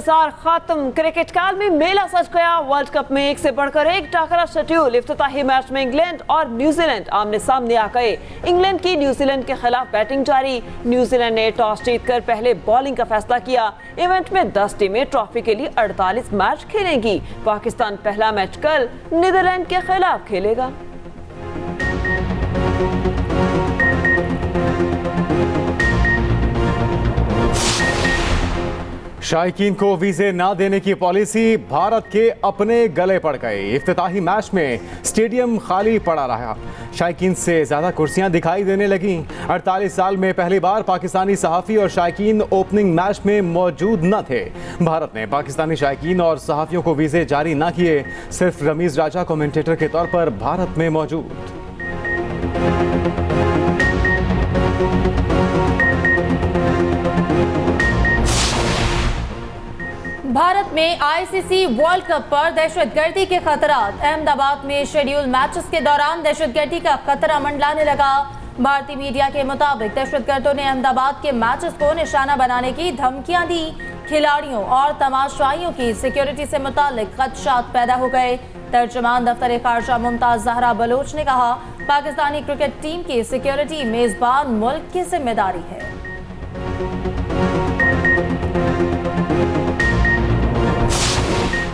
इंतजार खत्म। क्रिकेट काल में मेला सज गया। वर्ल्ड कप में एक से बढ़कर एक टाकरा शेड्यूल। इफ्तिताही मैच में इंग्लैंड और न्यूजीलैंड आमने सामने आ गए। इंग्लैंड की न्यूजीलैंड के खिलाफ बैटिंग जारी। न्यूजीलैंड ने टॉस जीतकर पहले बॉलिंग का फैसला किया। इवेंट में 10 टीमें ट्रॉफी के लिए 48 मैच खेलेंगी। पाकिस्तान पहला मैच कल नीदरलैंड के खिलाफ खेलेगा। शायकीन को वीजे ना देने की पॉलिसी भारत के अपने गले पड़ गई। इफ्तिताही मैच में स्टेडियम खाली पड़ा रहा। शायकीन से ज्यादा कुर्सियां दिखाई देने लगीं। 48 साल में पहली बार पाकिस्तानी सहाफ़ी और शायकीन ओपनिंग मैच में मौजूद न थे। भारत ने पाकिस्तानी शायकीन और सहाफ़ियों को वीजे जारी न किए। सिर्फ रमीज राजा कमेंटेटर के तौर पर भारत में मौजूद। भारत में आईसीसी वर्ल्ड कप पर दहशतगर्दी के खतरात। अहमदाबाद में शेड्यूल मैचेस के दौरान दहशतगर्दी का खतरा मंडलाने लगा। भारतीय मीडिया के मुताबिक दहशतगर्दों ने अहमदाबाद के मैचेस को निशाना बनाने की धमकियां दी। खिलाड़ियों और तमाशाइयों की सिक्योरिटी से मुतालिक खदशात पैदा हो गए। तर्जुमान दफ्तर खारजा मुमताज जहरा बलोच ने कहा, पाकिस्तानी क्रिकेट टीम की सिक्योरिटी मेजबान मुल्क की जिम्मेदारी है।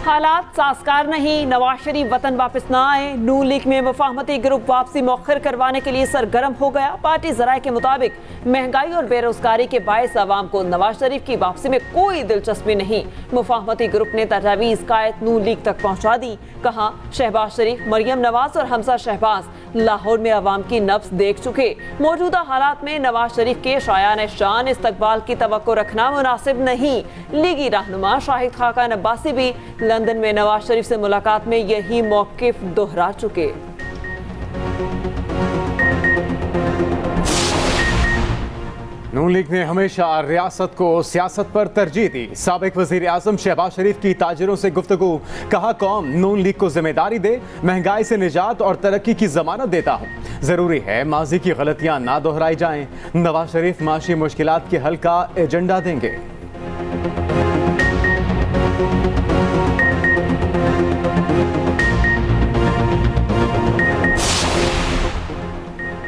हालात साजगार नहीं। नवाज शरीफ वतन वापस ना आए। नून लीग में मुफाहमती ग्रुप वापसी मौखर करवाने के लिए सरगर्म हो गया। पार्टी जराये के मुताबिक महंगाई और बेरोजगारी के बायस अवाम को नवाज शरीफ की वापसी में कोई दिलचस्पी नहीं। मुफाहमती ग्रुप ने तजावीज़ कायद नून लीग तक पहुंचा दी। कहा, शहबाज शरीफ, मरियम नवाज और हमजा शहबाज लाहौर में अवाम की नब्ज देख चुके। मौजूदा हालात में नवाज शरीफ के शायान शान इस्तकबाल की तवक्को रखना मुनासिब नहीं। लीगी रहनुमा शाहिद खाकान अब्बासी भी लंदन में नवाज शरीफ से मुलाकात में यही मौकिफ दोहरा चुके। नून लीग ने हमेशा रियासत को सियासत पर तरजीह दी। साबिक वजीर आजम शहबाज शरीफ की ताजिरों से गुफ्तगू। कहा, कौम नून लीग को जिम्मेदारी दे। महंगाई से निजात और तरक्की की जमानत देता हूँ। जरूरी है माजी की गलतियां ना दोहराई जाएं। नवाज शरीफ माशी मुश्किलात के हल का एजेंडा देंगे।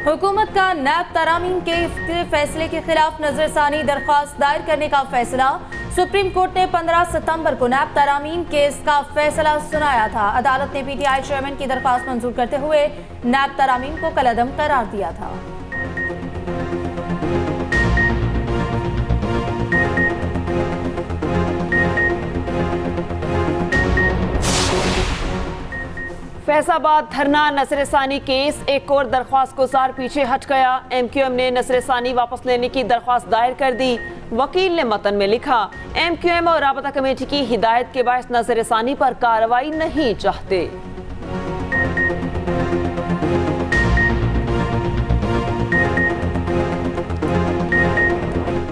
हुकूमत का नैब तरामीम के फैसले के खिलाफ नजरसानी दरख्वास्त दायर करने का फैसला। सुप्रीम कोर्ट ने 15 सितंबर को नैब तरामीम केस का फैसला सुनाया था। अदालत ने पीटीआई चेयरमैन की दरख्वास्त मंजूर करते हुए नैब तरामीम को कलअदम करार दिया था। फैसलाबाद धरना नसर-ए-सानी केस एक और दरख्वास्त गुजार पीछे हट गया। एमक्यूएम ने नसर-ए-सानी वापस लेने की दरख्वास्त दायर कर दी। वकील ने मतन में लिखा, एमक्यूएम और राबता कमेटी की हिदायत के बायस नसर-ए-सानी पर कार्रवाई नहीं चाहते।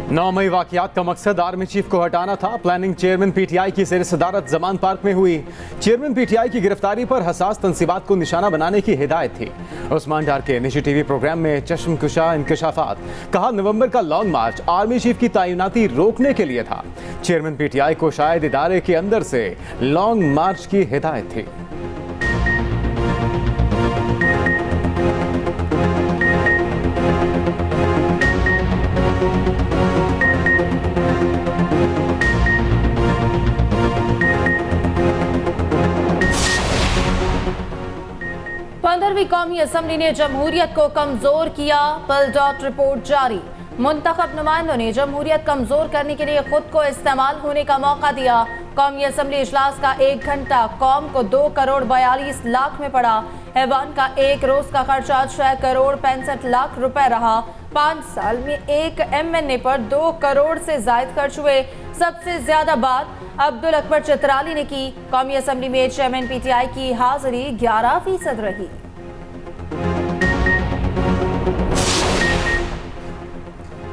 9 मई वाकयात का मकसद आर्मी चीफ को हटाना था। प्लानिंग चेयरमैन पीटीआई की ज़ेर सदारत जमान पार्क में हुई। चेयरमैन पीटीआई की गिरफ्तारी पर हसास तंसीबात को निशाना बनाने की हिदायत थी। उस्मान डार के निजी टीवी प्रोग्राम में चश्मकुशा इंकशाफात। कहा, नवंबर का लॉन्ग मार्च आर्मी चीफ की तैनाती रोकने के लिए था। चेयरमैन पीटीआई को शायद इदारे के अंदर से लॉन्ग मार्च की हिदायत थी। पंद्रहवीं कौमी असम्बली ने जमहूरियत को कमजोर किया। पल डॉट रिपोर्ट जारी। मुंतखब नुमाइंदों ने जमहूरियत कमजोर करने के लिए खुद को इस्तेमाल होने का मौका दिया। कौमी असम्बली इजलास का 1 घंटा कौम को 2 करोड़ 42 लाख में पड़ा। ऐवान का एक रोज का खर्चा 6 करोड़ 65 लाख रुपए रहा। 5 साल में एक MNA पर 2 करोड़ से जायद खर्च हुए। सबसे ज्यादा बात अब्दुल अकबर चित्राली ने की। कौमी असम्बली में चेयरमैन पीटीआई की हाजिरी 11% रही।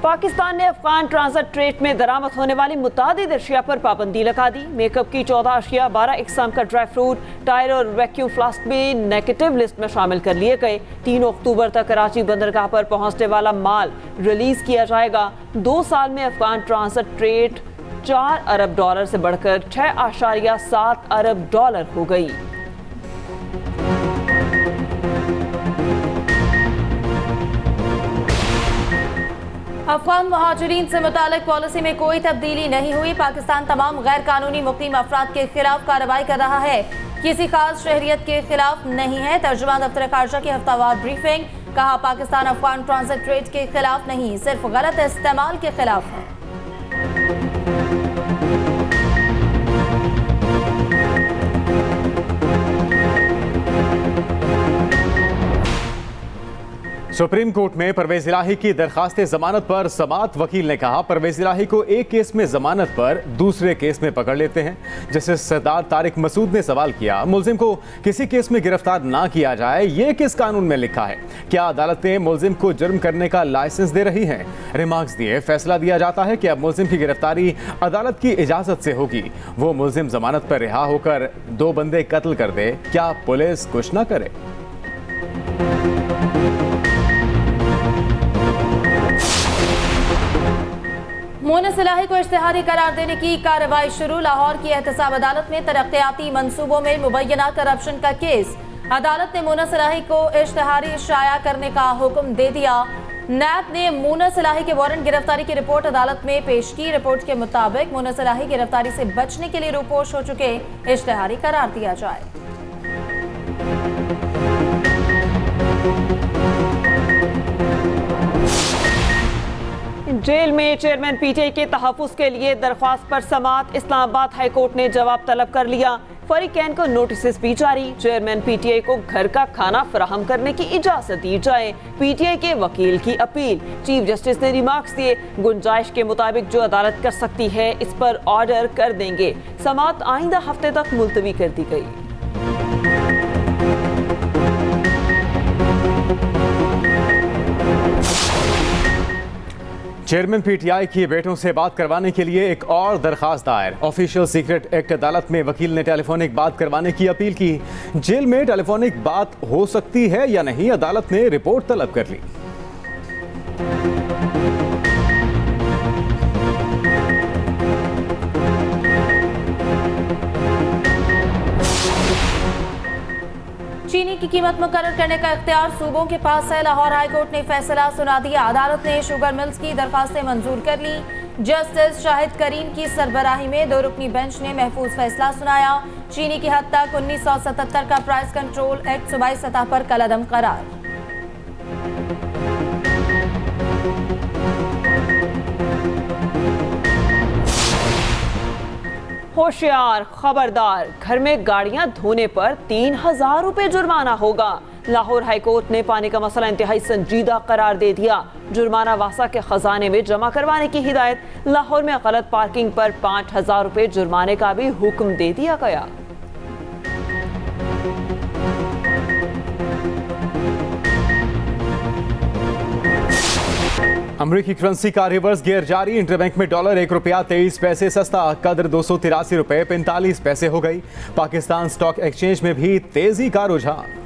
पाकिस्तान ने अफगान ट्रांजिट ट्रेड में दरामद होने वाली मुतादिद अशिया पर पाबंदी लगा दी। मेकअप की 14 अशिया, 12 इकसाम का ड्राई फ्रूट, टायर और वैक्यूम फ्लास्क भी नेगेटिव लिस्ट में शामिल कर लिए गए। 3 अक्टूबर तक कराची बंदरगाह पर पहुंचने वाला माल रिलीज किया जाएगा। 2 साल में अफगान ट्रांजिट ट्रेड $4 अरब से बढ़कर $6.7 अरब हो गई। अफगान महाजरीन से मुतालिक पॉलिसी में कोई तब्दीली नहीं हुई। पाकिस्तान तमाम गैर कानूनी मुकीम अफराद के खिलाफ कार्रवाई कर रहा है, किसी खास शहरियत के खिलाफ नहीं है। तर्जुमान दफ्तर खारजा की हफ्तावार ब्रीफिंग, कहा पाकिस्तान अफगान ट्रांजिट ट्रेड के खिलाफ नहीं, सिर्फ गलत इस्तेमाल के खिलाफ है। सुप्रीम कोर्ट में परवेज इलाही की दरखास्त जमानत पर समाअत वकील ने कहा परवेज इलाही को एक केस में जमानत पर दूसरे केस में पकड़ लेते हैं। जस्टिस सरदार तारिक मसूद ने सवाल किया मुलजिम को किसी केस में गिरफ्तार ना किया जाए, ये किस कानून में लिखा है? क्या अदालतें मुलजिम को जुर्म करने का लाइसेंस दे रही हैं? रिमार्क्स दिए फैसला दिया जाता है कि अब मुलजिम की गिरफ्तारी अदालत की इजाजत से होगी। वो मुलजिम जमानत पर रिहा होकर 2 बंदे कत्ल कर दे, क्या पुलिस कुछ ना करे? मोनस इलाही को इश्तिहारी करार देने की कार्रवाई शुरू। लाहौर की एहतसाब अदालत में तरक्याती मंसूबों में मुबैना करप्शन का केस। अदालत ने मोनस इलाही को इश्तिहारी शाया करने का हुक्म दे दिया। नैब ने मोनस इलाही के वारंट गिरफ्तारी की रिपोर्ट अदालत में पेश की। रिपोर्ट के मुताबिक मोनस इलाही गिरफ्तारी से बचने के लिए रूपोश हो चुके, इश्तिहारी करार दिया जाए। जेल में चेयरमैन पीटीआई के तहफ्फुज़ के लिए दरख्वास्त पर समाअत। इस्लामाबाद हाई कोर्ट ने जवाब तलब कर लिया। फरीकैन को नोटिस भी जारी। चेयरमैन पीटीआई को घर का खाना फराहम करने की इजाजत दी जाए। पीटीआई के वकील की अपील। चीफ जस्टिस ने रिमार्क्स दिए गुंजाइश के मुताबिक जो अदालत कर सकती है इस पर ऑर्डर कर देंगे। समाअत आइंदा हफ्ते तक मुलतवी कर दी गई। चेयरमैन पीटीआई की बेटों से बात करवाने के लिए एक और दरखास्त दायर। ऑफिशियल सीक्रेट एक्ट अदालत में वकील ने टेलीफोनिक बात करवाने की अपील की। जेल में टेलीफोनिक बात हो सकती है या नहीं, अदालत ने रिपोर्ट तलब कर ली। चीनी की कीमत मुकर्रर करने का इख्तियार सूबों के पास है। लाहौर हाई कोर्ट ने फैसला सुना दिया। अदालत ने शुगर मिल्स की दरखास्तें मंजूर कर ली। जस्टिस शाहिद करीम की सरबराही में 2 रुकनी बेंच ने महफूज फैसला सुनाया। चीनी की हद तक 1977 का प्राइस कंट्रोल एक्ट सूबाई सतह पर कलअदम करार। होशियार, खबरदार, घर में गाड़ियां धोने पर 3000 रुपए जुर्माना होगा। लाहौर हाईकोर्ट ने पानी का मसला इंतहाई संजीदा करार दे दिया। जुर्माना वासा के खजाने में जमा करवाने की हिदायत। लाहौर में गलत पार्किंग पर 5000 रुपए जुर्माने का भी हुक्म दे दिया गया। अमेरिकी करेंसी का रिवर्स गियर जारी। इंटरबैंक में डॉलर ₹1.23 सस्ता, कदर 283 रुपए 45 पैसे हो गई। पाकिस्तान स्टॉक एक्सचेंज में भी तेजी का रुझान।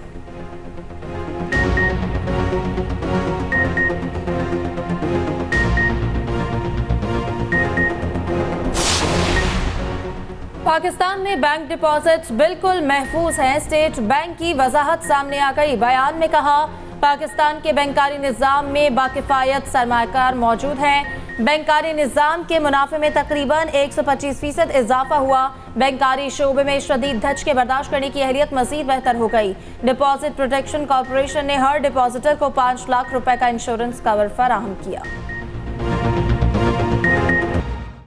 पाकिस्तान में बैंक डिपॉजिट्स बिल्कुल महफूज हैं। स्टेट बैंक की वजाहत सामने आ गई। बयान में कहा पाकिस्तान के बैंकारी निज़ाम में बाकिफ़ायत सरमायाकार मौजूद हैं। बैंकारी निज़ाम के मुनाफे में तकरीबन 125% इजाफा हुआ। बैंकारी शोबे में शदीद धचके बर्दाश्त करने की अहलियत मजीद बेहतर हो गई। डिपॉजिट प्रोटेक्शन कॉरपोरेशन ने हर डिपॉजिटर को 5 लाख रुपए का इंश्योरेंस कवर फराहम किया।